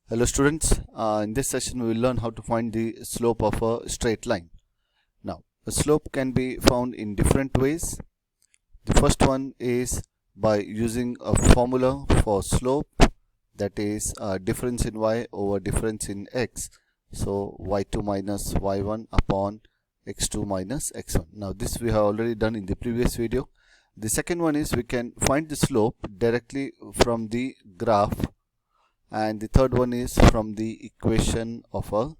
Hello students, in this session we will learn how to find the slope of a straight line. Now, a slope can be found in different ways. The first one is by using a formula for slope, that is difference in y over difference in x. So y2 minus y1 upon x2 minus x1. Now this we have already done in the previous video. The second one is we can find the slope directly from the graph, and the third one is from the equation of a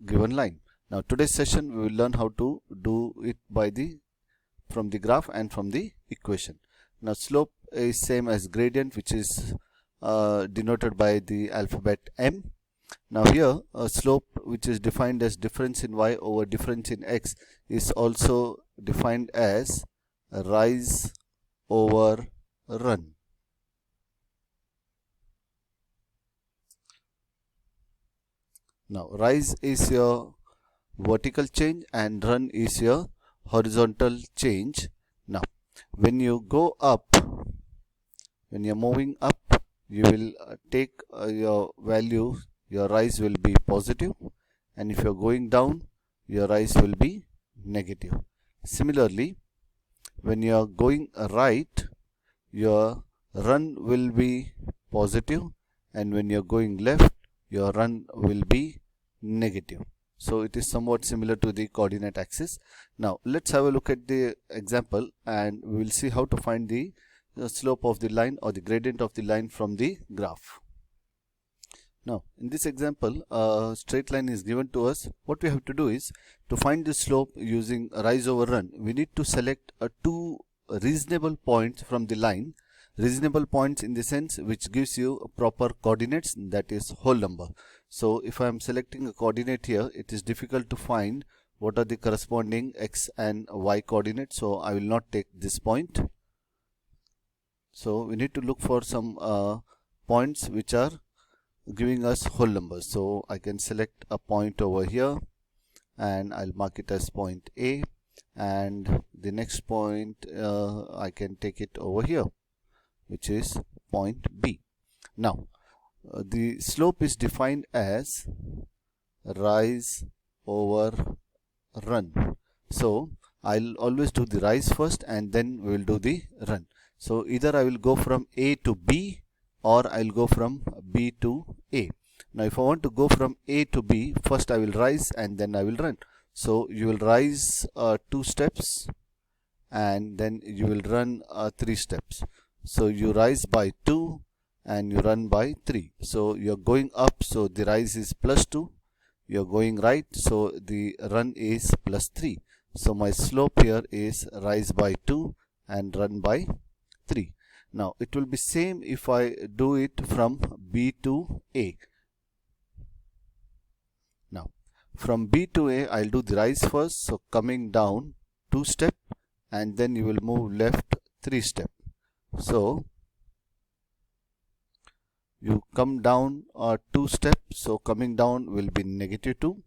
given line. Now today's session we will learn how to do it from the graph and from the equation. Now slope is same as gradient, which is denoted by the alphabet m. Now here a slope which is defined as difference in y over difference in x is also defined as rise over run. Now rise is your vertical change and run is your horizontal change. Now when you go up, when you're moving up, you will take your value, your rise will be positive, and if you're going down, your rise will be negative. Similarly, when you're going right, your run will be positive, and when you're going left, your run will be negative. So it is somewhat similar to the coordinate axis. Now let's have a look at the example and we will see how to find the slope of the line or the gradient of the line from the graph. Now in this example, a straight line is given to us. What we have to do is to find the slope using rise over run. We need to select two reasonable points from the line. Reasonable points in the sense which gives you proper coordinates, that is whole number. So if I am selecting a coordinate here, it is difficult to find what are the corresponding x and y coordinates, so I will not take this point. So we need to look for some points which are giving us whole numbers. So I can select a point over here and I'll mark it as point A, and the next point I can take it over here, which is point B. Now the slope is defined as rise over run. So I'll always do the rise first and then we will do the run. So either I will go from A to B or I'll go from B to A. Now if I want to go from A to B, first I will rise and then I will run. So you will rise 2 steps and then you will run 3 steps. So you rise by 2 and you run by 3. So you're going up, so the rise is +2. You're going right, so the run is +3. So my slope here is rise by 2 and run by 3. Now it will be same if I do it from B to A. Now from B to A, I'll do the rise first. So coming down 2 step and then you will move left 3 step. So you come down 2 steps, so coming down will be -2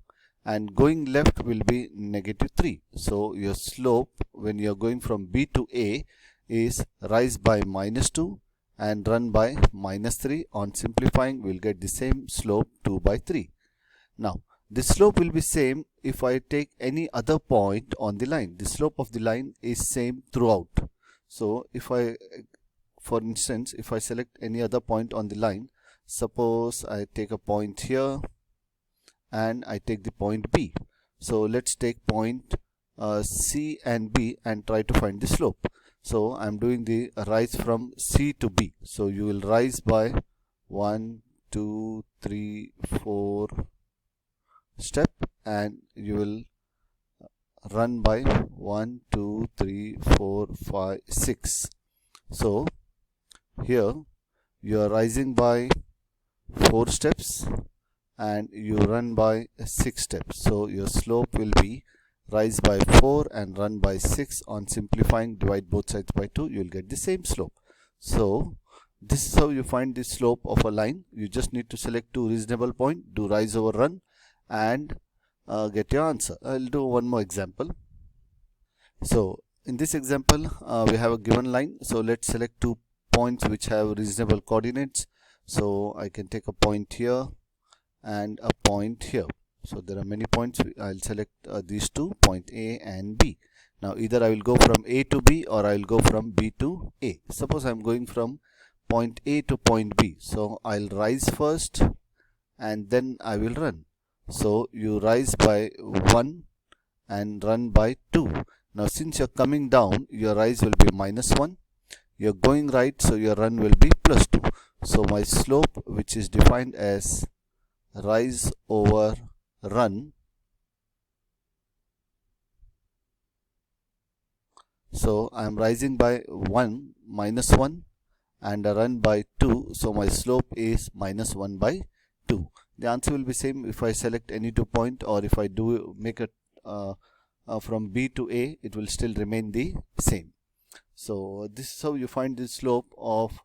and going left will be -3. So your slope when you're going from B to A is rise by -2 and run by -3. On simplifying, we'll get the same slope 2 by 3. Now the slope will be same if I take any other point on the line. The slope of the line is same throughout. So if I, for instance, if I select any other point on the line, suppose I take a point here and I take the point B. So let's take point C and B and try to find the slope. So I'm doing the rise from C to B. So you will rise by 1, 2, 3, 4 step and you will run by 1, 2, 3, 4, 5, 6. So here you are rising by 4 steps and you run by 6 steps. So your slope will be rise by 4 and run by 6. On simplifying, divide both sides by 2, you will get the same slope. So this is how you find the slope of a line. You just need to select 2 reasonable points, do rise over run and get your answer. I'll do one more example. So in this example we have a given line. So let's select 2 points which have reasonable coordinates. So I can take a point here and a point here. So there are many points. I'll select these two, point A and B. Now either I will go from A to B or I will go from B to A. Suppose I'm going from point A to point B. So I'll rise first and then I will run. So you rise by 1 and run by 2. Now since you're coming down, your rise will be -1. You're going right, so your run will be +2. So my slope, which is defined as rise over run, so I am rising by 1 -1 and a run by 2, so my slope is -1 by 2. The answer will be same if I select any 2 point, or if I do make it from B to A, it will still remain the same. So this is how you find the slope of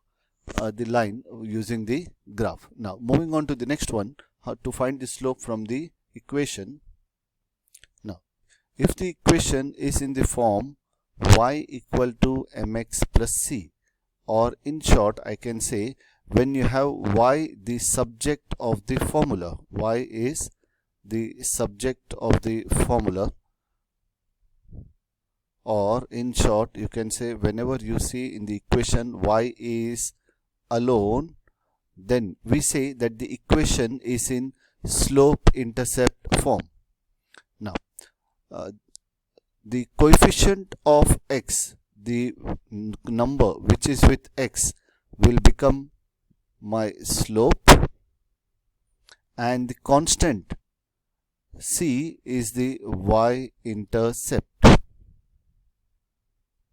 the line using the graph. Now moving on to the next one, how to find the slope from the equation. Now if the equation is in the form y equal to mx plus c, or in short I can say when you have y the subject of the formula, y is the subject of the formula, or in short you can say whenever you see in the equation y is alone, then we say that the equation is in slope intercept form. Now the coefficient of x, the number which is with x, will become my slope, and the constant c is the y-intercept.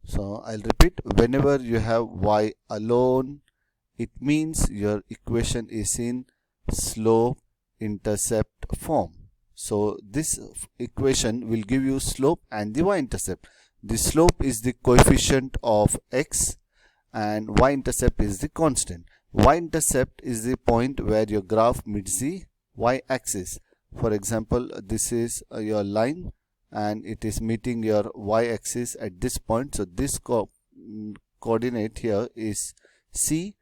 So I'll repeat, whenever you have y alone, it means your equation is in slope intercept form. So this equation will give you slope and the y-intercept. The slope is the coefficient of x and y-intercept is the constant. Y-intercept is the point where your graph meets the y-axis. For example, this is your line and it is meeting your y-axis at this point. So this coordinate here is C.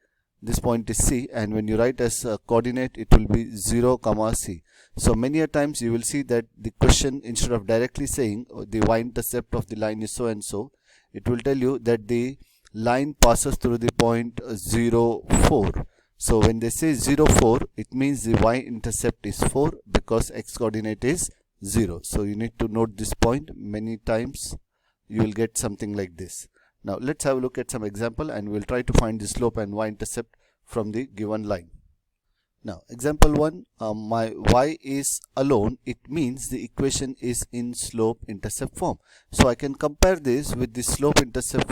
This point is C, and when you write as a coordinate, it will be 0, C. So many a times you will see that the question, instead of directly saying the y-intercept of the line is so and so, it will tell you that the line passes through the point 0, 4. So when they say 0, 4, it means the y-intercept is 4 because x coordinate is 0. So you need to note this point. Many times you will get something like this. Now let's have a look at some example and we'll try to find the slope and y-intercept from the given line. Now example 1, my y is alone, it means the equation is in slope intercept form. So I can compare this with the slope intercept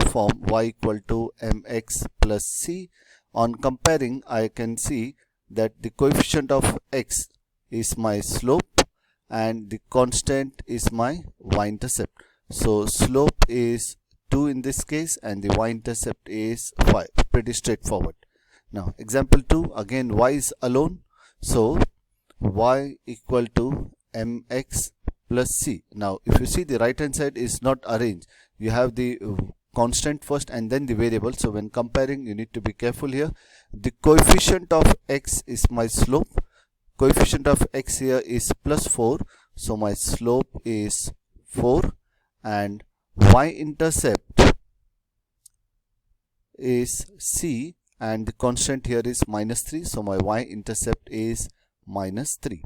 form, y equal to mx plus c. On comparing, I can see that the coefficient of x is my slope and the constant is my y-intercept. So slope is 2 in this case and the y-intercept is 5. Pretty straightforward. Now example 2, again y is alone, so y equal to mx plus c. Now if you see, the right hand side is not arranged. You have the constant first and then the variable. So when comparing, you need to be careful here. The coefficient of x is my slope. Coefficient of x here is +4, so my slope is 4, and y-intercept is c, and the constant here is -3, so my y-intercept is -3.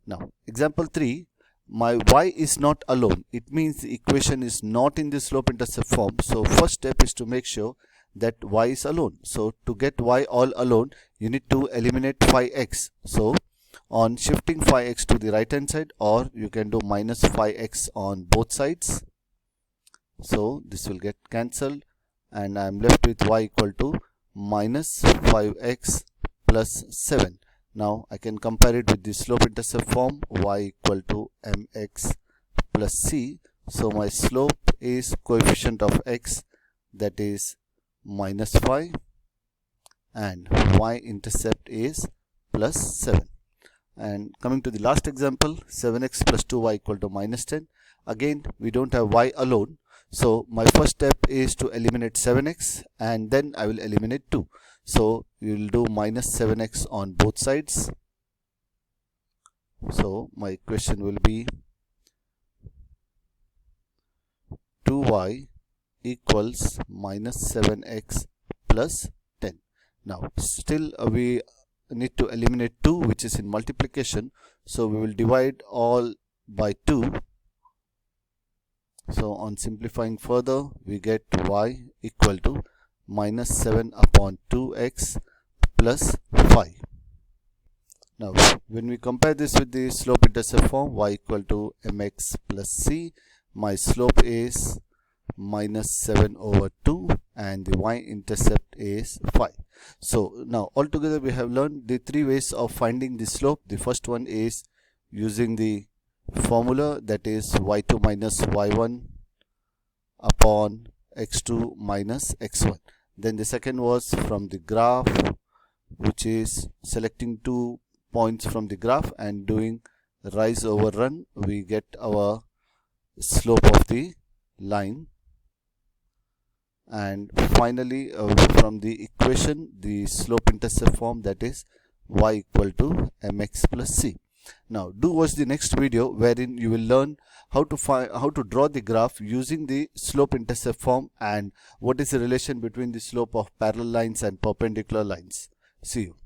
Now example 3, my y is not alone. It means the equation is not in the slope intercept form. So first step is to make sure that y is alone. So to get y all alone, you need to eliminate phi x. So on shifting phi x to the right hand side, or you can do minus phi x on both sides. So this will get cancelled and I am left with y equal to minus 5x plus 7. Now I can compare it with the slope intercept form, y equal to mx plus c. So my slope is coefficient of x, that is minus 5, and y-intercept is plus 7. And coming to the last example, 7x plus 2y equal to -10. Again, we don't have y alone. So my first step is to eliminate 7x and then I will eliminate 2. So you will do minus 7x on both sides. So my equation will be 2y equals minus 7x plus 10. Now still we need to eliminate 2, which is in multiplication. So we will divide all by 2. So on simplifying further, we get y equal to minus 7 upon 2x plus 5. Now when we compare this with the slope intercept form, y equal to mx plus c, my slope is minus 7 over 2 and the y-intercept is 5. So now altogether we have learned the 3 ways of finding the slope. The first one is using the formula, that is y2 minus y1 upon x2 minus x1. Then the second was from the graph, which is selecting 2 points from the graph and doing rise over run. We get our slope of the line. And finally from the equation, the slope intercept form, that is y equal to mx plus c. Now do watch the next video wherein you will learn how to draw the graph using the slope intercept form and what is the relation between the slope of parallel lines and perpendicular lines. See you.